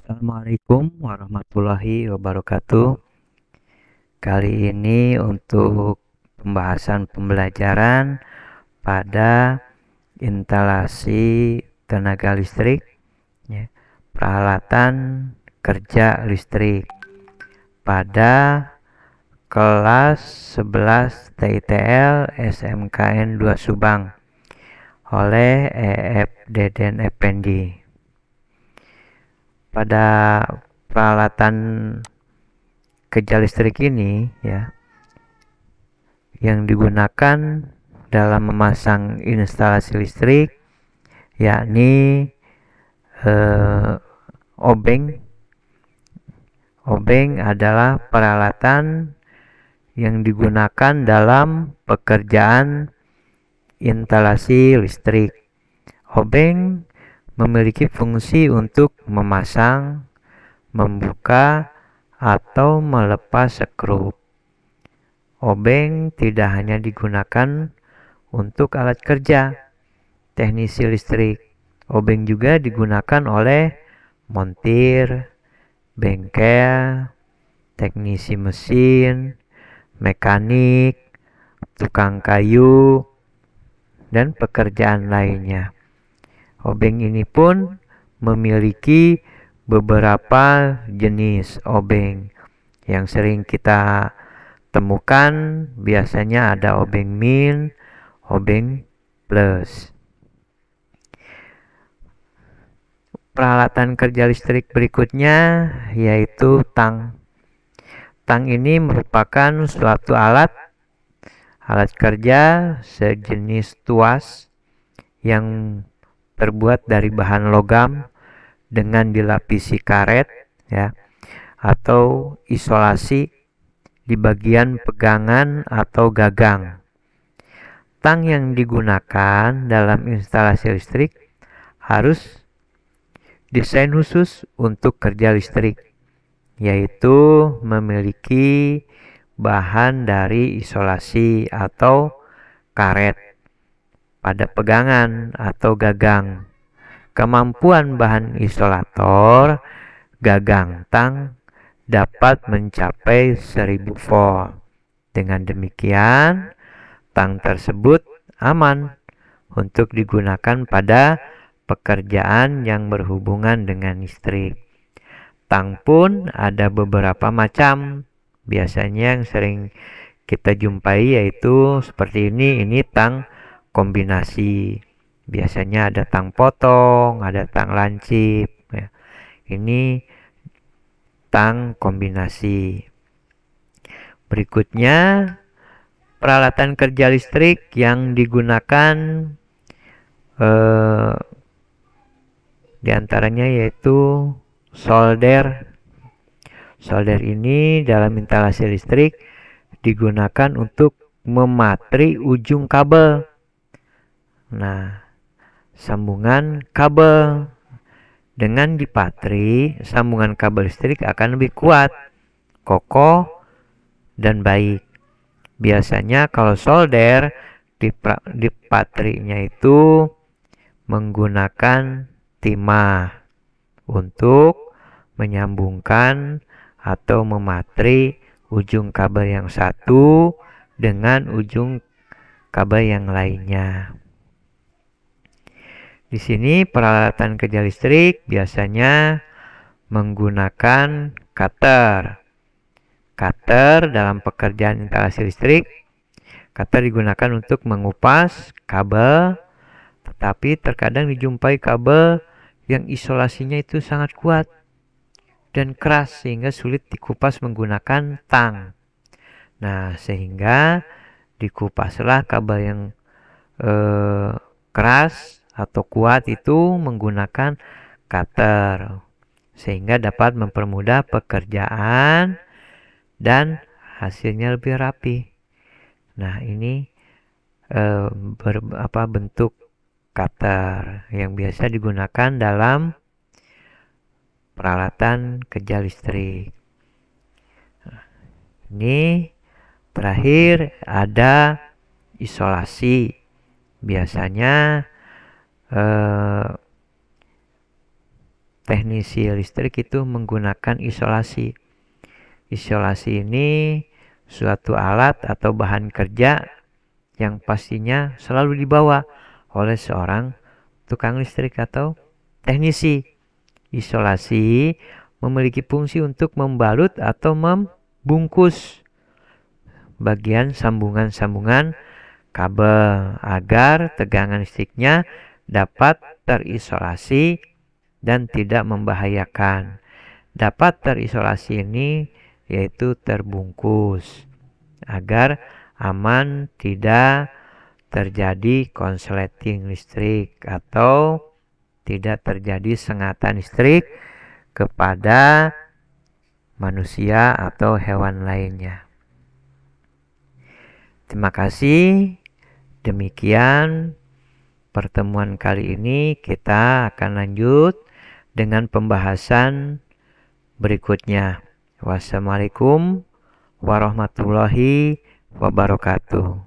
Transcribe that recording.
Assalamualaikum warahmatullahi wabarakatuh. Kali ini untuk pembahasan pembelajaran pada instalasi tenaga listrik, ya, peralatan kerja listrik pada kelas 11 TITL SMKN 2 Subang oleh EF Deden Effendi. Pada peralatan kerja listrik ini, ya, yang digunakan dalam memasang instalasi listrik yakni obeng. Obeng adalah peralatan yang digunakan dalam pekerjaan instalasi listrik. Obeng memiliki fungsi untuk memasang, membuka, atau melepas skrup. Obeng tidak hanya digunakan untuk alat kerja teknisi listrik. Obeng juga digunakan oleh montir, bengkel, teknisi mesin, mekanik, tukang kayu, dan pekerjaan lainnya. Obeng ini pun memiliki beberapa jenis obeng yang sering kita temukan. Biasanya ada obeng min, obeng plus. Peralatan kerja listrik berikutnya yaitu tang. Tang ini merupakan suatu alat kerja sejenis tuas yang terbuat dari bahan logam dengan dilapisi karet, ya, atau isolasi di bagian pegangan atau gagang. Tang yang digunakan dalam instalasi listrik harus desain khusus untuk kerja listrik, yaitu memiliki bahan dari isolasi atau karet pada pegangan atau gagang. Kemampuan bahan isolator gagang tang dapat mencapai 1000 volt. Dengan demikian, tang tersebut aman untuk digunakan pada pekerjaan yang berhubungan dengan listrik. Tang pun ada beberapa macam. Biasanya yang sering kita jumpai yaitu seperti ini tang kombinasi. Biasanya ada tang potong, ada tang lancip, ya. Ini tang kombinasi. Berikutnya, peralatan kerja listrik yang digunakan diantaranya yaitu solder. Solder ini dalam instalasi listrik digunakan untuk mematri ujung kabel. Nah, sambungan kabel dengan dipatri, sambungan kabel listrik akan lebih kuat, kokoh, dan baik. Biasanya kalau solder dipatrinya itu menggunakan timah untuk menyambungkan atau mematri ujung kabel yang satu dengan ujung kabel yang lainnya. Di sini peralatan kerja listrik biasanya menggunakan cutter. Cutter dalam pekerjaan instalasi listrik, cutter digunakan untuk mengupas kabel, tetapi terkadang dijumpai kabel yang isolasinya itu sangat kuat dan keras sehingga sulit dikupas menggunakan tang. Nah, sehingga dikupaslah kabel yang keras atau kuat itu menggunakan cutter sehingga dapat mempermudah pekerjaan dan hasilnya lebih rapi. Nah, ini bentuk cutter yang biasa digunakan dalam peralatan kerja listrik. Ini terakhir ada isolasi. Biasanya teknisi listrik itu menggunakan isolasi. Isolasi ini suatu alat atau bahan kerja yang pastinya selalu dibawa oleh seorang tukang listrik atau teknisi. Isolasi memiliki fungsi untuk membalut atau membungkus bagian sambungan-sambungan kabel agar tegangan listriknya dapat terisolasi dan tidak membahayakan. Dapat terisolasi ini yaitu terbungkus agar aman tidak terjadi konsleting listrik atau tidak terjadi sengatan listrik kepada manusia atau hewan lainnya. Terima kasih. Demikian pertemuan kali ini, kita akan lanjut dengan pembahasan berikutnya. Wassalamualaikum warahmatullahi wabarakatuh.